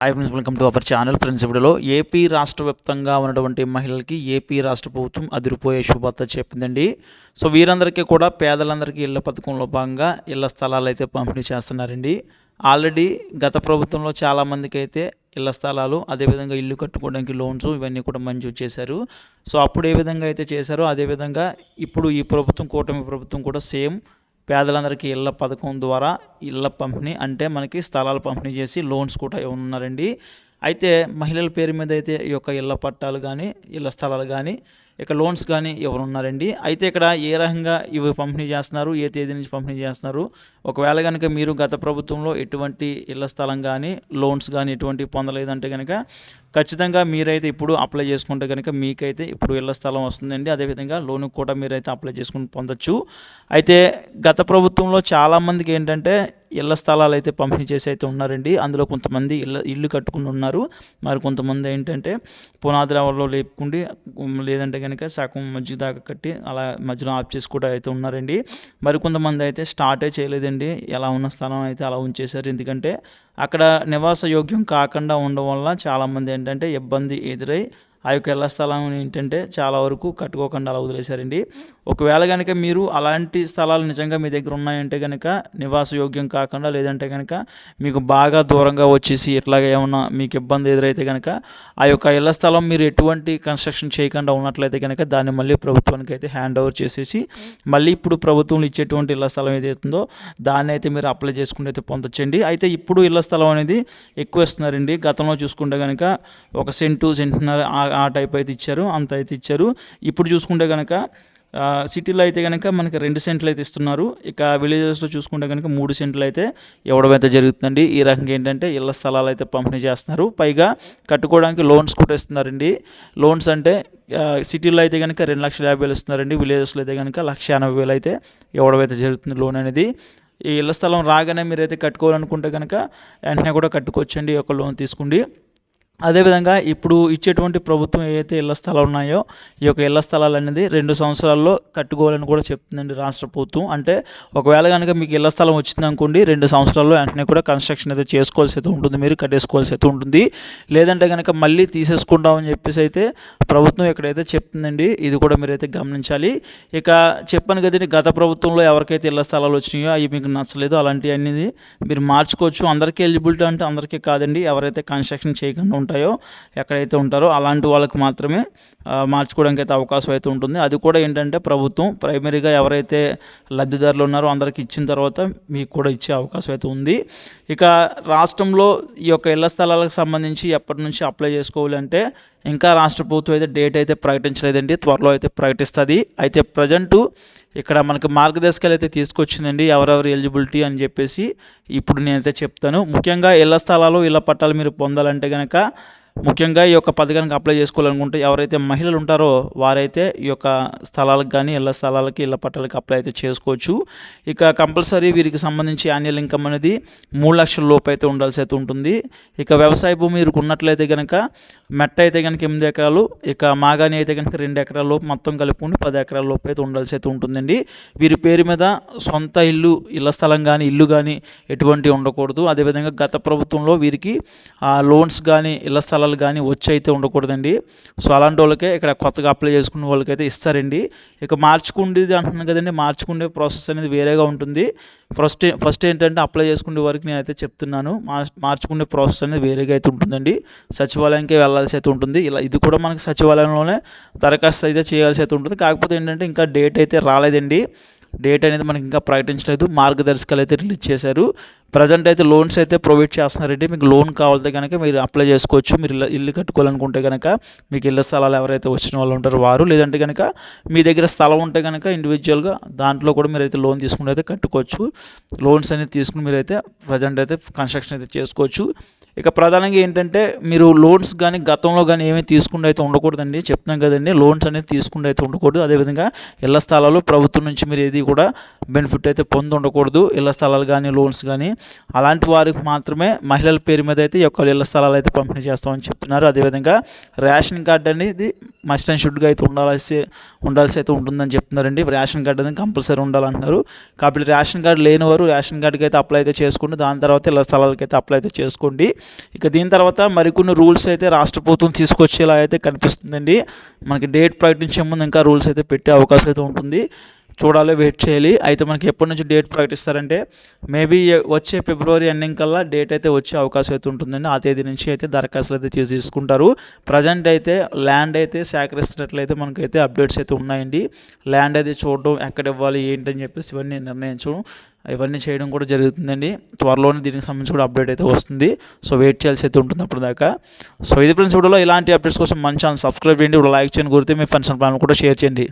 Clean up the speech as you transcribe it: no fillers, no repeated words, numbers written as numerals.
Hi friends, welcome to our channel. Friends, వీడియోలో AP రాష్ట్ర వ్యాప్తంగా ఉన్నటువంటి మహిళలకి ఏపీ రాష్ట్ర ప్రభుత్వం అదిరిపోయే శుభార్త చెప్పిందండి. సో వీరందరికీ కూడా పేదలందరికీ ఇళ్ల పథకంలో భాగంగా ఇళ్ల స్థలాలు అయితే పంపిణీ చేస్తున్నారండి. ఆల్రెడీ గత ప్రభుత్వంలో చాలామందికి అయితే ఇళ్ల స్థలాలు, అదేవిధంగా ఇల్లు కట్టుకోవడానికి లోన్స్ ఇవన్నీ కూడా మంజూరు చేశారు. సో అప్పుడు ఏ విధంగా అయితే చేశారో అదేవిధంగా ఇప్పుడు ఈ ప్రభుత్వం, కూటమి ప్రభుత్వం కూడా సేమ్ పేదలందరికీ ఇళ్ల పథకం ద్వారా ఇళ్ల పంపిణీ, అంటే మనకి స్థలాలు పంపిణీ చేసి లోన్స్ కూడా ఇవ్వనున్నారండి. అయితే మహిళల పేరు మీద అయితే ఈ యొక్క ఇళ్ల పట్టాలు కానీ, ఇళ్ల స్థలాలు కానీ, ఇక లోన్స్ కానీ ఇవ్వనున్నారండి. అయితే ఇక్కడ ఏ రకంగా ఇవి పంపిణీ చేస్తున్నారు, ఏ తేదీ నుంచి పంపిణీ చేస్తున్నారు, ఒకవేళ కనుక మీరు గత ప్రభుత్వంలో ఎటువంటి ఇళ్ల స్థలం కానీ, లోన్స్ కానీ ఎటువంటివి పొందలేదంటే కనుక ఖచ్చితంగా మీరైతే ఇప్పుడు అప్లై చేసుకుంటే కనుక మీకైతే ఇప్పుడు ఇళ్ల స్థలం వస్తుందండి. అదేవిధంగా లోన్కి కూడా మీరైతే అప్లై చేసుకుని పొందొచ్చు. అయితే గత ప్రభుత్వంలో చాలామందికి ఏంటంటే ఇళ్ల స్థలాలు అయితే పంపిణీ చేసి అయితే ఉన్నారండి. అందులో కొంతమంది ఇల్లు కట్టుకుని ఉన్నారు. మరి కొంతమంది ఏంటంటే పునాది లెవెల్లో లేపుకుండి, లేదంటే కనుక సగం మధ్య దాకా కట్టి అలా మధ్యలో ఆఫ్ చేసి కూడా అయితే ఉన్నారండి. మరి కొంతమంది అయితే స్టార్టే చేయలేదండి. ఎలా ఉన్న స్థలం అయితే అలా ఉంచేశారు. ఎందుకంటే అక్కడ నివాస యోగ్యం కాకుండా ఉండడం వల్ల చాలామంది ఏంటంటే ఇబ్బంది ఎదురై ఆ యొక్క ఇళ్ల స్థలం ఏంటంటే చాలా వరకు కట్టుకోకుండా అలా వదిలేశారండి. ఒకవేళ కనుక మీరు అలాంటి స్థలాలు నిజంగా మీ దగ్గర ఉన్నాయంటే కనుక నివాస యోగ్యం కాకుండా, లేదంటే కనుక మీకు బాగా దూరంగా వచ్చేసి ఇట్లాగ ఏమన్నా మీకు ఇబ్బంది ఎదురైతే కనుక ఆ యొక్క ఇళ్ల స్థలం మీరు ఎటువంటి కన్స్ట్రక్షన్ చేయకుండా ఉన్నట్లయితే కనుక దాన్ని మళ్ళీ ప్రభుత్వానికి అయితే హ్యాండ్ ఓవర్ చేసేసి మళ్ళీ ఇప్పుడు ప్రభుత్వం ఇచ్చేటువంటి ఇళ్ల స్థలం ఏదైతుందో దాన్ని అయితే మీరు అప్లై చేసుకుని అయితే పొందొచ్చండి. అయితే ఇప్పుడు ఇళ్ల స్థలం అనేది ఎక్కువ ఇస్తున్నారండి. గతంలో చూసుకుంటే కనుక 1 సెంటు, సెంటున్నర ఆ టైప్ అయితే ఇచ్చారు, అంత అయితే ఇచ్చారు. ఇప్పుడు చూసుకుంటే కనుక సిటీలో అయితే కనుక మనకి 2 సెంట్లు అయితే ఇస్తున్నారు. ఇక విలేజెస్లో చూసుకుంటే కనుక 3 సెంట్లు అయితే ఇవ్వడం అయితే జరుగుతుందండి. ఈ రకంగా ఏంటంటే ఇళ్ల స్థలాలు అయితే పంపిణీ చేస్తున్నారు. పైగా కట్టుకోవడానికి లోన్స్ కూడా ఇస్తున్నారండి. లోన్స్ అంటే సిటీలో అయితే కనుక 2,50,000 ఇస్తున్నారండి. విలేజెస్లో అయితే కనుక 1,80,000 అయితే ఇవ్వడం అయితే జరుగుతుంది లోన్ అనేది. ఈ ఇళ్ల స్థలం రాగానే మీరైతే కట్టుకోవాలనుకుంటే కనుక వెంటనే కూడా కట్టుకోవచ్చండి ఈ యొక్క లోన్ తీసుకుండి. అదేవిధంగా ఇప్పుడు ఇచ్చేటువంటి ప్రభుత్వం ఏవైతే ఇళ్ల స్థలాలు ఉన్నాయో ఈ యొక్క ఇళ్ల స్థలాలు అనేది 2 సంవత్సరాల్లో కట్టుకోవాలని కూడా చెప్తుందండి రాష్ట్ర ప్రభుత్వం. అంటే ఒకవేళ కనుక మీకు ఇళ్ల స్థలం వచ్చిందనుకోండి, 2 సంవత్సరాల్లో వెంటనే కూడా కన్స్ట్రక్షన్ అయితే చేసుకోవాల్సి అయితే ఉంటుంది, మీరు కట్టేసుకోవాల్సి అయితే ఉంటుంది. లేదంటే కనుక మళ్ళీ తీసేసుకుంటామని చెప్పేసి అయితే ప్రభుత్వం ఎక్కడైతే చెప్తుందండి. ఇది కూడా మీరైతే గమనించాలి. ఇక చెప్పాను కదండి, గత ప్రభుత్వంలో ఎవరికైతే ఇళ్ల స్థలాలు వచ్చినాయో అవి మీకు నచ్చలేదు, అలాంటివన్నీ మీరు మార్చుకోవచ్చు. అందరికీ ఎలిజిబిలిటీ అంటే అందరికీ కాదండి. ఎవరైతే కన్స్ట్రక్షన్ చేయకుండా ఉంటాయో, ఎక్కడైతే ఉంటారో అలాంటి వాళ్ళకి మాత్రమే మార్చుకోవడానికి అయితే అవకాశం అయితే ఉంటుంది. అది కూడా ఏంటంటే ప్రభుత్వం ప్రైమరీగా ఎవరైతే లబ్ధిదారులు ఉన్నారో అందరికి ఇచ్చిన తర్వాత మీకు కూడా ఇచ్చే అవకాశం అయితే ఉంది. ఇక రాష్ట్రంలో ఈ యొక్క ఇళ్ల స్థలాలకు సంబంధించి ఎప్పటి నుంచి అప్లై చేసుకోవాలంటే ఇంకా రాష్ట్ర ప్రభుత్వం అయితే డేట్ అయితే ప్రకటించలేదండి. త్వరలో అయితే ప్రకటిస్తుంది. అయితే ప్రజెంటు ఇక్కడ మనకు మార్గదర్శకాలు అయితే తీసుకొచ్చిందండి, ఎవరెవరు ఎలిజిబిలిటీ అని చెప్పేసి. ఇప్పుడు నేనైతే చెప్తాను. ముఖ్యంగా ఇళ్ల స్థలాలు, ఇళ్ల పట్టాలు మీరు పొందాలంటే కనుక ముఖ్యంగా ఈ యొక్క పథకానికి అప్లై చేసుకోవాలనుకుంటే ఎవరైతే మహిళలు ఉంటారో వారైతే ఈ యొక్క స్థలాలకు కానీ, ఇళ్ల స్థలాలకి, ఇళ్ల పట్టాలకి అప్లై అయితే చేసుకోవచ్చు. ఇక కంపల్సరీ వీరికి సంబంధించి యాన్యువల్ ఇన్కమ్ అనేది 3 లక్షల లోపు అయితే ఉండాల్సి అయితే ఉంటుంది. ఇక వ్యవసాయ భూమి మీరు ఉన్నట్లయితే కనుక మెట్ట అయితే కనుక 8 ఎకరాలు, ఇక మాగాని అయితే కనుక 2 ఎకరాల లోపు, మొత్తం కలుపుకొని 10 ఎకరాల లోపు అయితే ఉండాల్సి అయితే ఉంటుందండి. వీరి పేరు మీద సొంత ఇళ్ల స్థలం కానీ, ఇల్లు కానీ ఎటువంటి ఉండకూడదు. అదేవిధంగా గత ప్రభుత్వంలో వీరికి లోన్స్ కానీ, ఇళ్ల స్థలాలు కానీ వచ్చి అయితే ఉండకూడదండి. సో అలాంటి వాళ్ళకే ఇక్కడ కొత్తగా అప్లై చేసుకునే వాళ్ళకైతే ఇస్తారండి. ఇక మార్చుకుండేది అంటున్నాను కదండి, మార్చుకునే ప్రాసెస్ అనేది వేరేగా ఉంటుంది. ఫస్ట్ ఏంటంటే అప్లై చేసుకునే వరకు నేనైతే చెప్తున్నాను, మార్చుకునే ప్రాసెస్ అనేది వేరేగా అయితే ఉంటుందండి. సచివాలయానికి వెళ్ళాల్సి అయితే ఉంటుంది. ఇది కూడా మనకి సచివాలయంలోనే దరఖాస్తు అయితే చేయాల్సి అయితే ఉంటుంది. కాకపోతే ఏంటంటే ఇంకా డేట్ అయితే రాలేదండి. డేట్ అనేది మనకి ఇంకా ప్రకటించలేదు. మార్గదర్శకాలు అయితే రిలీజ్ చేశారు. ప్రజెంట్ అయితే లోన్స్ అయితే ప్రొవైడ్ చేస్తున్నారండి. మీకు లోన్ కావాలంటే కనుక మీరు అప్లై చేసుకోవచ్చు. మీరు ఇల్లు కట్టుకోవాలనుకుంటే కనుక, మీకు ఇళ్ల స్థలాలు ఎవరైతే వచ్చిన వాళ్ళు ఉంటారో వారు, లేదంటే కనుక మీ దగ్గర స్థలం ఉంటే కనుక ఇండివిజువల్గా దాంట్లో కూడా మీరైతే లోన్ తీసుకుని అయితే కట్టుకోవచ్చు. లోన్స్ అనేది తీసుకుని మీరైతే ప్రజెంట్ అయితే కన్స్ట్రక్షన్ అయితే చేసుకోవచ్చు. ఇక ప్రధానంగా ఏంటంటే మీరు లోన్స్ కానీ గతంలో కానీ ఏమీ తీసుకుంటూ అయితే ఉండకూడదండి. చెప్తున్నాం కదండి, లోన్స్ అనేది తీసుకుంటూ అయితే ఉండకూడదు. అదేవిధంగా ఇళ్ల స్థలాలు ప్రభుత్వం నుంచి మీరు ఏది కూడా బెనిఫిట్ అయితే పొంది ఉండకూడదు. ఇళ్ల స్థలాలు కానీ, లోన్స్ కానీ అలాంటి వారికి మాత్రమే మహిళల పేరు మీద అయితే ఈ యొక్క ఇళ్ల స్థలాలు అయితే పంపిణీ చేస్తామని చెప్తున్నారు. అదేవిధంగా రేషన్ కార్డు అనేది మస్ట్ అండ్ షుడ్గా అయితే ఉండాల్సి అయితే ఉంటుందని చెప్తున్నారండి. రేషన్ కార్డు అనేది కంపల్సరీ ఉండాలంటున్నారు. కాబట్టి రేషన్ కార్డు లేనివారు రేషన్ కార్డుకి అయితే అప్లై అయితే చేసుకోండి. దాని తర్వాత ఇళ్ల స్థలాలకి అయితే అప్లై అయితే చేసుకోండి. ఇక దీని తర్వాత మరికొన్ని రూల్స్ అయితే రాష్ట్ర ప్రభుత్వం తీసుకొచ్చేలా అయితే కనిపిస్తుందండి. మనకి డేట్ ప్రకటించే ముందు ఇంకా రూల్స్ అయితే పెట్టే అవకాశం అయితే ఉంటుంది. చూడాలి, వెయిట్ చేయాలి. అయితే మనకి ఎప్పటి నుంచి డేట్ ప్రకటిస్తారంటే మేబీ వచ్చే ఫిబ్రవరి ఎండింగ్ కల్లా డేట్ అయితే వచ్చే అవకాశం అయితే ఉంటుందండి. ఆ తేదీ నుంచి అయితే దరఖాస్తులు అయితే తీసుకుంటారు. ప్రజెంట్ అయితే ల్యాండ్ అయితే సేకరిస్తున్నట్లయితే మనకైతే అప్డేట్స్ అయితే ఉన్నాయండి. ల్యాండ్ అయితే చూడడం, ఎక్కడ ఇవ్వాలి ఏంటని చెప్పేసి ఇవన్నీ నిర్ణయించడం, ఇవన్నీ చేయడం కూడా జరుగుతుందండి. త్వరలోనే దీనికి సంబంధించి కూడా అప్డేట్ అయితే వస్తుంది. సో వెయిట్ చేయాల్సి అయితే ఉంటుంది అప్పటిదాకా. సో ఇది ఫ్రెండ్స్, వీడియోలో ఇలాంటి అప్డేట్స్ కోసం మన ఛానల్ సబ్స్క్రైబ్ చేయండి, లైక్ చేయండి, గుర్తే మీ ఫ్రెండ్స్ అండ్ ఫ్యామిలీ కూడా షేర్ చేయండి.